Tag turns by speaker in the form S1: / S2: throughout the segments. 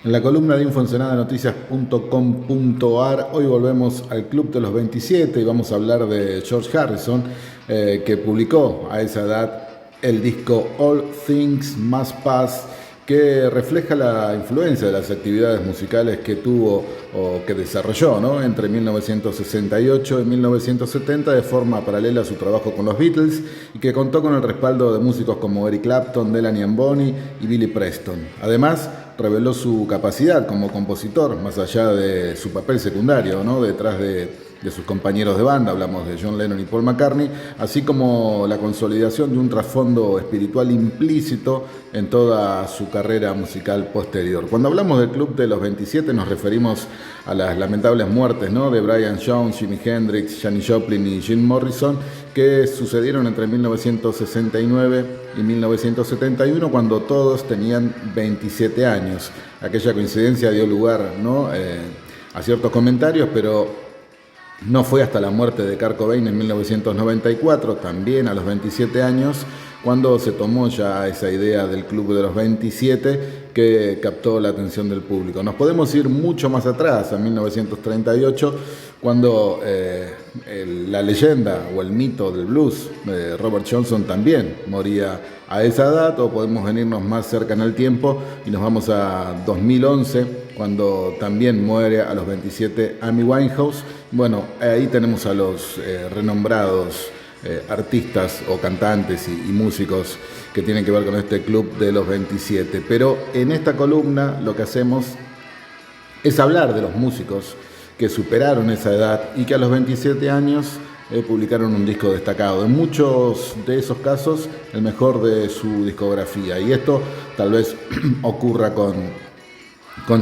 S1: En la columna de infoensenadanoticias.com.ar hoy volvemos al Club de los 27 y vamos a hablar de George Harrison, que publicó a esa edad el disco All Things Must Pass, que refleja la influencia de las actividades musicales que tuvo o que desarrolló, ¿no?, entre 1968 y 1970 de forma paralela a su trabajo con los Beatles, y que contó con el respaldo de músicos como Eric Clapton, Delaney and Bonnie y Billy Preston. Además, reveló su capacidad como compositor, más allá de su papel secundario, ¿no?, detrás de sus compañeros de banda. Hablamos de John Lennon y Paul McCartney, así como la consolidación de un trasfondo espiritual implícito en toda su carrera musical posterior. Cuando hablamos del Club de los 27 nos referimos a las lamentables muertes, ¿no?, de Brian Jones, Jimi Hendrix, Janis Joplin y Jim Morrison, que sucedieron entre 1969 y 1971, cuando todos tenían 27 años. Aquella coincidencia dio lugar, ¿no?, a ciertos comentarios, pero no fue hasta la muerte de Kurt Cobain en 1994, también a los 27 años, cuando se tomó ya esa idea del Club de los 27 que captó la atención del público. Nos podemos ir mucho más atrás, a 1938, cuando la leyenda o el mito del blues, Robert Johnson, también moría a esa edad, o podemos venirnos más cerca en el tiempo y nos vamos a 2011, cuando también muere a los 27 Amy Winehouse. Bueno, ahí tenemos a los renombrados artistas o cantantes y músicos que tienen que ver con este Club de los 27. Pero en esta columna lo que hacemos es hablar de los músicos que superaron esa edad y que a los 27 años publicaron un disco destacado. En muchos de esos casos, el mejor de su discografía. Y esto tal vez ocurra con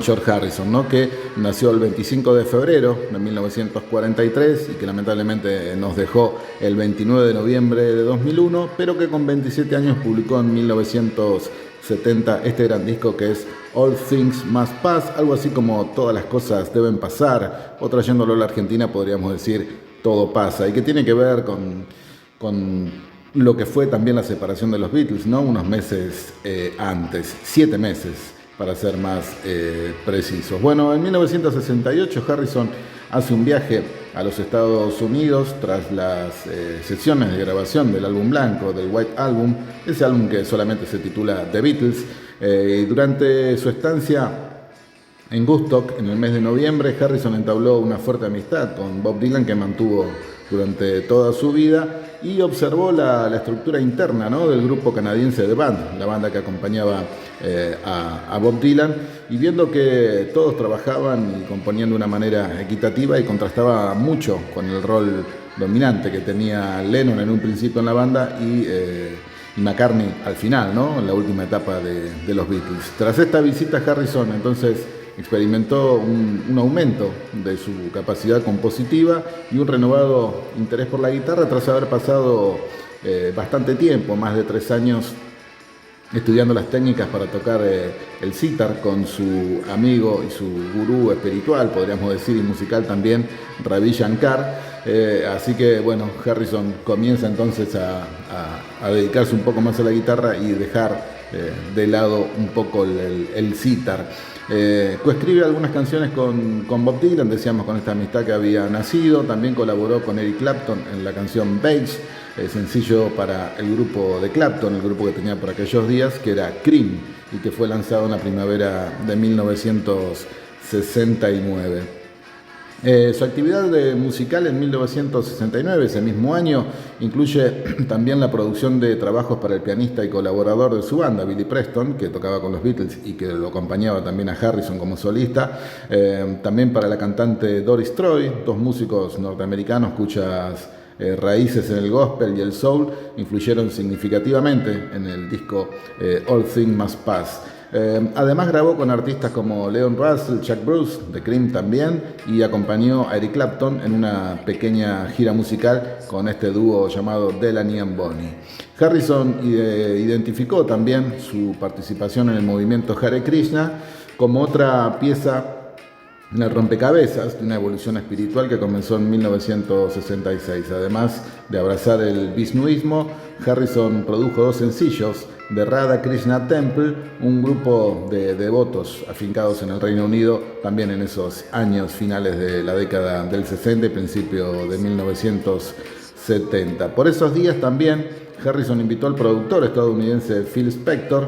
S1: George Harrison, ¿no?, que nació el 25 de febrero de 1943 y que lamentablemente nos dejó el 29 de noviembre de 2001, pero que con 27 años publicó en 1970 este gran disco que es All Things Must Pass, algo así como Todas las cosas deben pasar, o trayéndolo a la Argentina podríamos decir Todo pasa, y que tiene que ver con lo que fue también la separación de los Beatles, ¿no?, unos meses antes, 7 meses para ser más precisos. Bueno, en 1968 Harrison hace un viaje a los Estados Unidos tras las sesiones de grabación del álbum blanco, del White Album, ese álbum que solamente se titula The Beatles. Durante su estancia en Woodstock, en el mes de noviembre, Harrison entabló una fuerte amistad con Bob Dylan, que mantuvo durante toda su vida, y observó la estructura interna, ¿no?, del grupo canadiense The Band, la banda que acompañaba a Bob Dylan, y viendo que todos trabajaban y componían de una manera equitativa, y contrastaba mucho con el rol dominante que tenía Lennon en un principio en la banda y McCartney al final, ¿no?, en la última etapa de los Beatles. Tras esta visita, Harrison entonces experimentó un aumento de su capacidad compositiva y un renovado interés por la guitarra tras haber pasado bastante tiempo, más de 3 años, estudiando las técnicas para tocar el sitar con su amigo y su gurú espiritual, podríamos decir, y musical también, Ravi Shankar. Así que bueno, Harrison comienza entonces a dedicarse un poco más a la guitarra y dejar de lado un poco el sitar. Coescribe algunas canciones con Bob Dylan, decíamos, con esta amistad que había nacido. También colaboró con Eric Clapton en la canción Beige, sencillo para el grupo de Clapton, el grupo que tenía por aquellos días, que era Cream, y que fue lanzado en la primavera de 1969. Su actividad musical en 1969, ese mismo año, incluye también la producción de trabajos para el pianista y colaborador de su banda, Billy Preston, que tocaba con los Beatles y que lo acompañaba también a Harrison como solista. También para la cantante Doris Troy, dos músicos norteamericanos cuyas raíces en el gospel y el soul influyeron significativamente en el disco All Things Must Pass. Además grabó con artistas como Leon Russell, Chuck Bruce, de Cream también, y acompañó a Eric Clapton en una pequeña gira musical con este dúo llamado Delaney and Bonnie. Harrison identificó también su participación en el movimiento Hare Krishna como otra pieza en el rompecabezas de una evolución espiritual que comenzó en 1966. Además de abrazar el visnuismo, Harrison produjo 2 sencillos de Radha Krishna Temple, un grupo de devotos afincados en el Reino Unido, también en esos años finales de la década del 60 y principio de 1970. Por esos días también Harrison invitó al productor estadounidense Phil Spector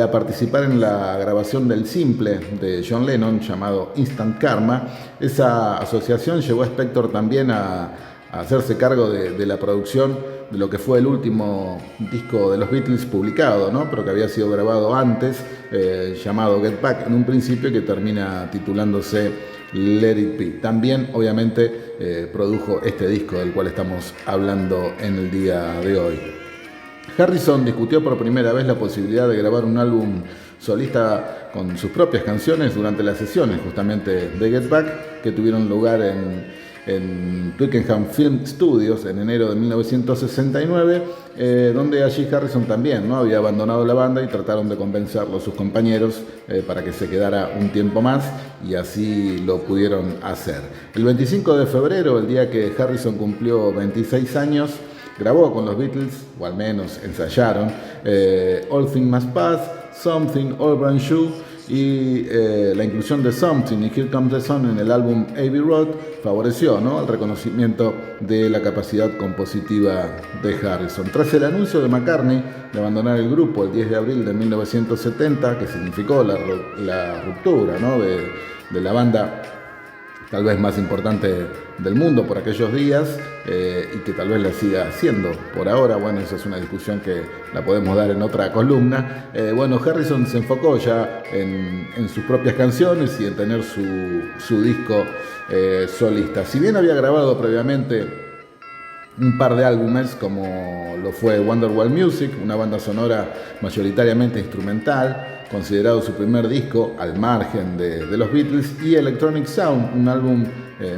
S1: a participar en la grabación del simple de John Lennon llamado Instant Karma. Esa asociación llevó a Spector también a hacerse cargo de la producción de lo que fue el último disco de los Beatles publicado, ¿no? Pero que había sido grabado antes, llamado Get Back en un principio, que termina titulándose Let It Be. También, obviamente, produjo este disco del cual estamos hablando en el día de hoy. Harrison discutió por primera vez la posibilidad de grabar un álbum solista con sus propias canciones durante las sesiones justamente de Get Back, que tuvieron lugar en Twickenham Film Studios en enero de 1969, donde allí Harrison también, ¿no?, había abandonado la banda y trataron de convencerlo sus compañeros para que se quedara un tiempo más, y así lo pudieron hacer. El 25 de febrero, el día que Harrison cumplió 26 años, grabó con los Beatles, o al menos ensayaron, All Things Must Pass, Something, All Brand New, y la inclusión de Something y Here Comes the Sun en el álbum Abbey Road favoreció, ¿no?, el reconocimiento de la capacidad compositiva de Harrison. Tras el anuncio de McCartney de abandonar el grupo el 10 de abril de 1970, que significó la ruptura, ¿no?, de la banda tal vez más importante del mundo por aquellos días, y que tal vez la siga haciendo por ahora. Bueno, esa es una discusión que la podemos dar en otra columna. Bueno, Harrison se enfocó ya en sus propias canciones y en tener su disco solista. Si bien había grabado previamente un par de álbumes, como lo fue Wonderwall Music, una banda sonora mayoritariamente instrumental, considerado su primer disco al margen de los Beatles, y Electronic Sound, un álbum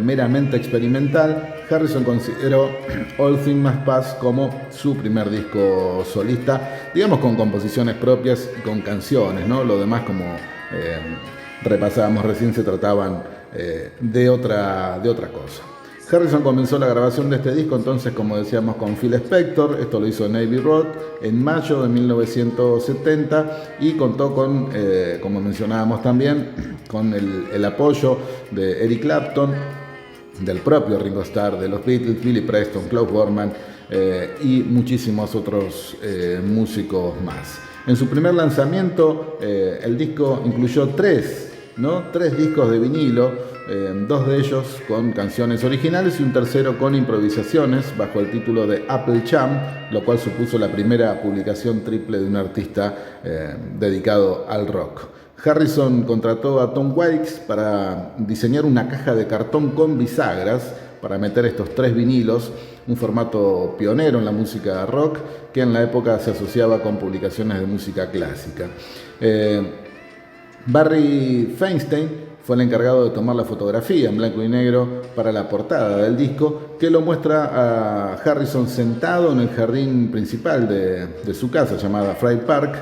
S1: meramente experimental, Harrison consideró All Things Must Pass como su primer disco solista, digamos, con composiciones propias y con canciones, ¿no? Lo demás, como repasábamos recién, se trataban de otra cosa. Harrison comenzó la grabación de este disco entonces, como decíamos, con Phil Spector. Esto lo hizo en Abbey Road en mayo de 1970 y contó con, como mencionábamos también, con el apoyo de Eric Clapton, del propio Ringo Starr, de los Beatles, Billy Preston, Klaus Bormann y muchísimos otros músicos más. En su primer lanzamiento, el disco incluyó tres discos de vinilo, 2 de ellos con canciones originales y un tercero con improvisaciones bajo el título de Apple Jam, lo cual supuso la primera publicación triple de un artista dedicado al rock. Harrison contrató a Tom Waits para diseñar una caja de cartón con bisagras para meter estos 3 vinilos, un formato pionero en la música rock que en la época se asociaba con publicaciones de música clásica. Barry Feinstein fue el encargado de tomar la fotografía en blanco y negro para la portada del disco, que lo muestra a Harrison sentado en el jardín principal de su casa, llamada Friar Park.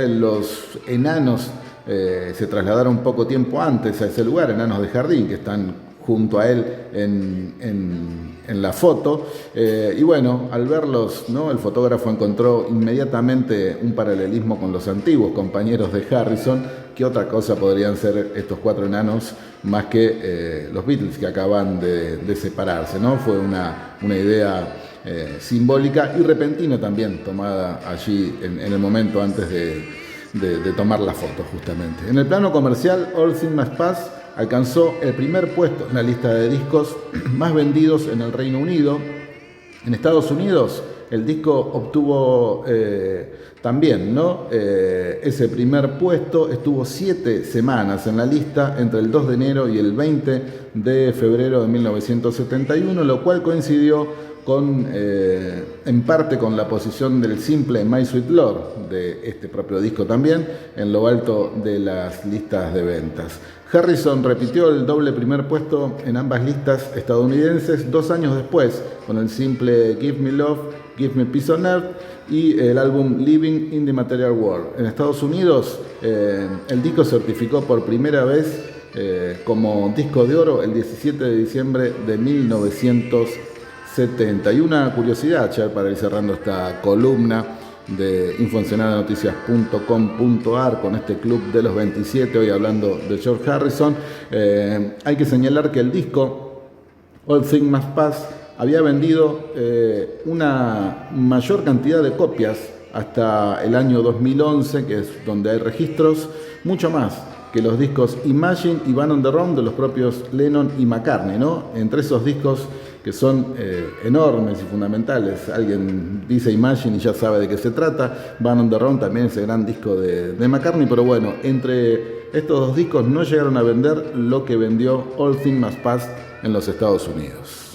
S1: Los enanos se trasladaron poco tiempo antes a ese lugar, enanos de jardín, que están junto a él en la foto, y bueno, al verlos, ¿no?, el fotógrafo encontró inmediatamente un paralelismo con los antiguos compañeros de Harrison. ¿Qué otra cosa podrían ser estos 4 enanos más que los Beatles, que acaban de separarse, ¿no? Fue una idea simbólica y repentina también, tomada allí en el momento antes de tomar la foto, justamente. En el plano comercial, All Things Must Pass alcanzó el primer puesto en la lista de discos más vendidos en el Reino Unido. En Estados Unidos, el disco obtuvo también, ¿no?, ese primer puesto. Estuvo 7 semanas en la lista, entre el 2 de enero y el 20 de febrero de 1971, lo cual coincidió en parte con la posición del simple My Sweet Lord, de este propio disco también, en lo alto de las listas de ventas. Harrison repitió el doble primer puesto en ambas listas estadounidenses 2 años después, con el simple Give Me Love, Give Me Peace on Earth y el álbum Living in the Material World. En Estados Unidos, el disco certificó por primera vez como disco de oro el 17 de diciembre de 1970. Y una curiosidad, Cher, para ir cerrando esta columna de infoensenadanoticias.com.ar con este club de los 27, hoy hablando de George Harrison. Hay que señalar que el disco All Things Must Pass había vendido una mayor cantidad de copias hasta el año 2011, que es donde hay registros, mucho más que los discos Imagine y Band on the Run de los propios Lennon y McCartney, ¿no? Entre esos discos que son enormes y fundamentales. Alguien dice Imagine y ya sabe de qué se trata. Band on the Run también es el gran disco de McCartney, pero bueno, entre estos dos discos no llegaron a vender lo que vendió All Things Must Pass en los Estados Unidos.